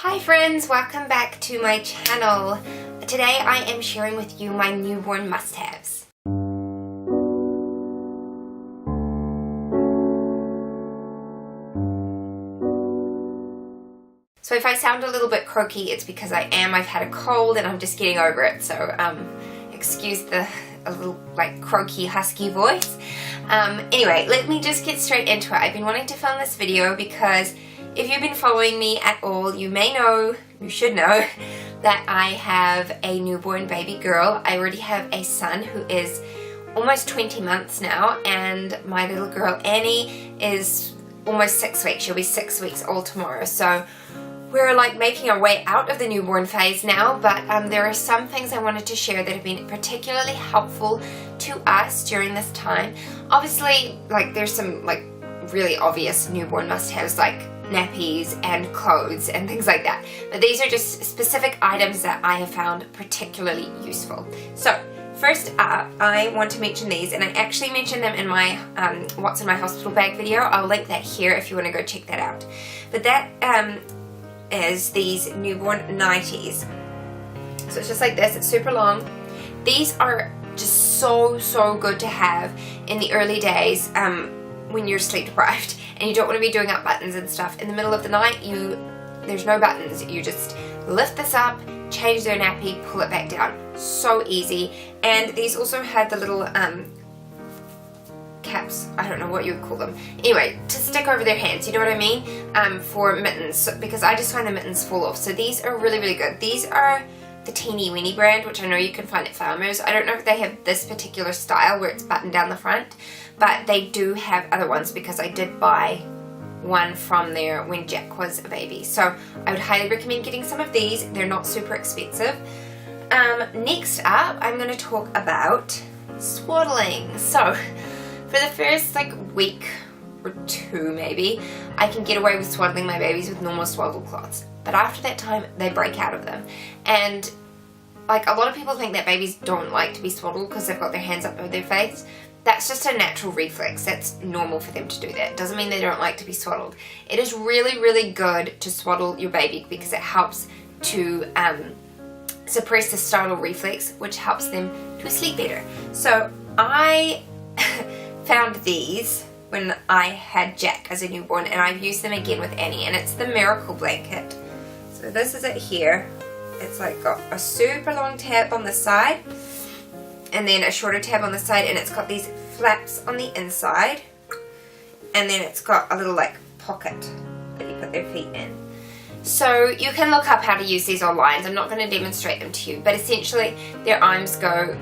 Hi friends, welcome back to my channel. Today I am sharing with you my newborn must-haves. So if I sound a little bit croaky, it's because I've had a cold and I'm just getting over it, so excuse a little like croaky husky voice. Anyway, let me just get straight into it. I've been wanting to film this video because if you've been following me at all, you should know that I have a newborn baby girl. I already have a son who is almost 20 months now, and my little girl Annie is almost 6 weeks. She'll be 6 weeks old tomorrow. So we're like making our way out of the newborn phase now, but there are some things I wanted to share that have been particularly helpful to us during this time. Obviously, like there's some like really obvious newborn must-haves like nappies and clothes and things like that, but these are just specific items that I have found particularly useful. So first up, I want to mention these, and I actually mentioned them in my what's in my hospital bag video. I'll link that here if you want to go check that out. But that is these newborn nighties. So it's just like this, it's super long. These are just so good to have in the early days when you're sleep deprived and you don't want to be doing up buttons and stuff. In the middle of the night, there's no buttons. You just lift this up, change their nappy, pull it back down. So easy. And these also have the little caps, I don't know what you would call them. Anyway, to stick over their hands, you know what I mean? For mittens, because I just find the mittens fall off. So these are really good. These are the Teeny Weeny brand, which I know you can find at Farmers. I don't know if they have this particular style where it's buttoned down the front, but they do have other ones because I did buy one from there when Jack was a baby. So I would highly recommend getting some of these. They're not super expensive. Next up, I'm going to talk about swaddling. So for the first like week or two maybe, I can get away with swaddling my babies with normal swaddle cloths. But after that time, they break out of them. And like a lot of people think that babies don't like to be swaddled because they've got their hands up over their face. That's just a natural reflex. That's normal for them to do that. It doesn't mean they don't like to be swaddled. It is really good to swaddle your baby because it helps to suppress the startle reflex, which helps them to sleep better. So I found these when I had Jack as a newborn, and I've used them again with Annie, and it's the Miracle Blanket. So this is it here. It's like got a super long tab on the side and then a shorter tab on the side, and it's got these flaps on the inside, and then it's got a little like pocket that you put their feet in. So you can look up how to use these online. I'm not going to demonstrate them to you, but essentially their arms go,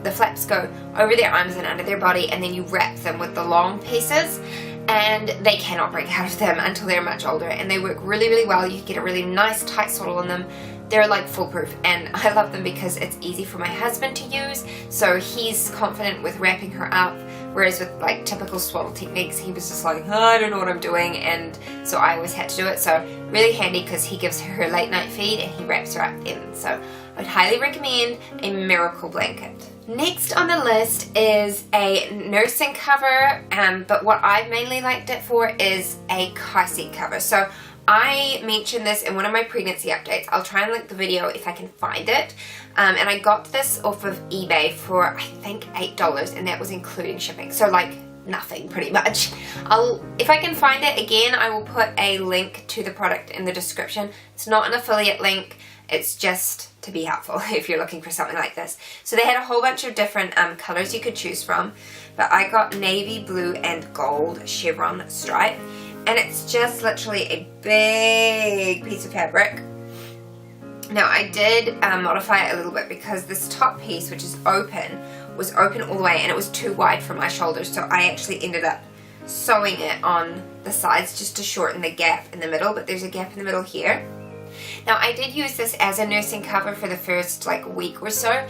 the flaps go over their arms and under their body, and then you wrap them with the long pieces, and they cannot break out of them until they're much older, and they work really well. You get a really nice tight swaddle on them. They're like foolproof, and I love them because it's easy for my husband to use, so he's confident with wrapping her up, whereas with like typical swaddle techniques, he was just like, oh, I don't know what I'm doing, and so I always had to do it. So really handy because he gives her late night feed and he wraps her up then. So I'd highly recommend a Miracle Blanket. Next on the list is a nursing cover, but what I've mainly liked it for is a car seat cover. So I mentioned this in one of my pregnancy updates. I'll try and link the video if I can find it. And I got this off of eBay for I think $8, and that was including shipping. So like nothing pretty much. If I can find it again, I will put a link to the product in the description. It's not an affiliate link. It's just to be helpful if you're looking for something like this. So they had a whole bunch of different colors you could choose from, but I got navy blue and gold chevron stripe. And it's just literally a big piece of fabric. Now I did modify it a little bit because this top piece, which is open, was open all the way, and it was too wide for my shoulders, so I actually ended up sewing it on the sides just to shorten the gap in the middle, but there's a gap in the middle here. Now I did use this as a nursing cover for the first like week or so.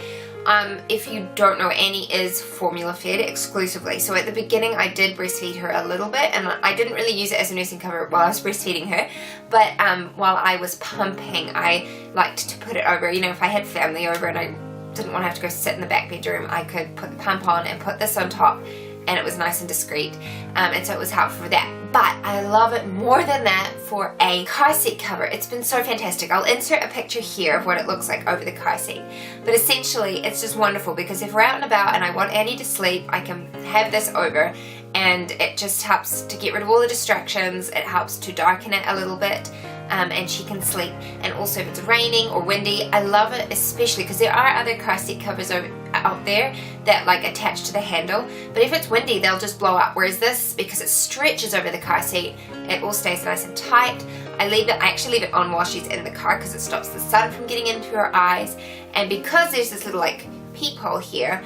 If you don't know, Annie is formula fed exclusively, so at the beginning I did breastfeed her a little bit, and I didn't really use it as a nursing cover while I was breastfeeding her, but while I was pumping I liked to put it over, you know, if I had family over and I didn't want to have to go sit in the back bedroom, I could put the pump on and put this on top and it was nice and discreet, and so it was helpful for that. But I love it more than that for a car seat cover. It's been so fantastic. I'll insert a picture here of what it looks like over the car seat. But essentially, it's just wonderful because if we're out and about and I want Annie to sleep, I can have this over, and it just helps to get rid of all the distractions. It helps to darken it a little bit, and she can sleep. And also if it's raining or windy, I love it especially because there are other car seat covers out there that like attach to the handle, but if it's windy they'll just blow up, whereas this, because it stretches over the car seat, it all stays nice and tight. I actually leave it on while she's in the car because it stops the sun from getting into her eyes, and because there's this little like peephole here,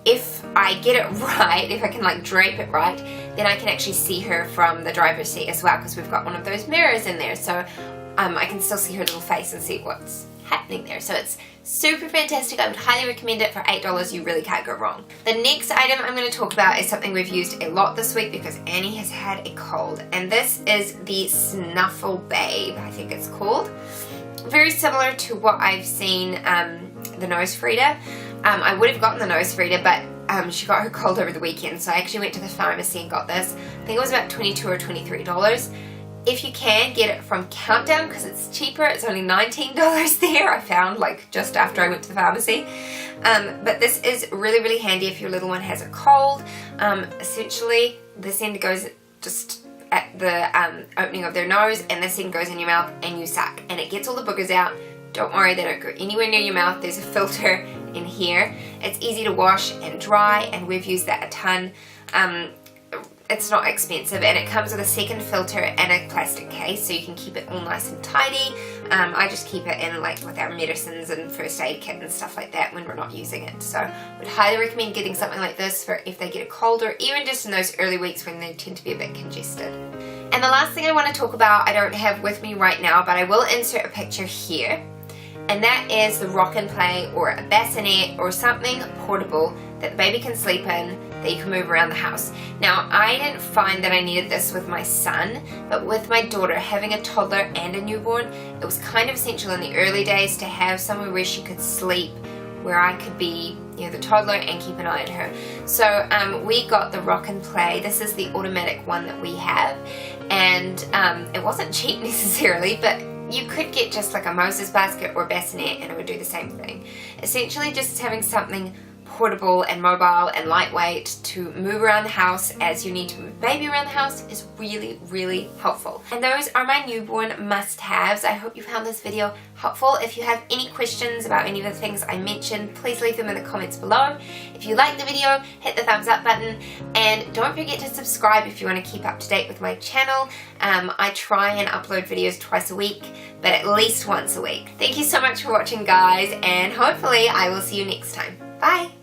if I get it right, if I can like drape it right, then I can actually see her from the driver's seat as well, because we've got one of those mirrors in there, so I can still see her little face and see what's happening there. So it's super fantastic. I would highly recommend it. For $8 you really can't go wrong. The next item I'm going to talk about is something we've used a lot this week because Annie has had a cold, and this is the Snuffle Babe, I think it's called. Very similar to what I've seen the Nose Frida. I would have gotten the Nose Frida, but she got her cold over the weekend, so I actually went to the pharmacy and got this. I think it was about $22 or $23. If you can, get it from Countdown because it's cheaper. It's only $19 there, I found, like just after I went to the pharmacy. But this is really, really handy if your little one has a cold. Essentially, this end goes just at the opening of their nose, and this end goes in your mouth, and you suck. And it gets all the boogers out. Don't worry, they don't go anywhere near your mouth. There's a filter in here. It's easy to wash and dry, and we've used that a ton. It's not expensive, and it comes with a second filter and a plastic case, so you can keep it all nice and tidy. I just keep it in like with our medicines and first aid kit and stuff like that when we're not using it. So I would highly recommend getting something like this for if they get a cold, or even just in those early weeks when they tend to be a bit congested. And the last thing I want to talk about, I don't have with me right now, but I will insert a picture here. And that is the Rock and Play, or a bassinet, or something portable that the baby can sleep in, that you can move around the house. Now, I didn't find that I needed this with my son, but with my daughter, having a toddler and a newborn, it was kind of essential in the early days to have somewhere where she could sleep, where I could be, you know, the toddler and keep an eye on her. So we got the Rock and Play. This is the automatic one that we have, and it wasn't cheap necessarily, but you could get just like a Moses basket or bassinet and it would do the same thing. Essentially just having something portable and mobile and lightweight to move around the house as you need to move baby around the house is really, really helpful. And those are my newborn must-haves. I hope you found this video helpful. If you have any questions about any of the things I mentioned, please leave them in the comments below. If you liked the video, hit the thumbs up button, and don't forget to subscribe if you want to keep up to date with my channel. I try and upload videos twice a week, but at least once a week. Thank you so much for watching, guys, and hopefully I will see you next time. Bye!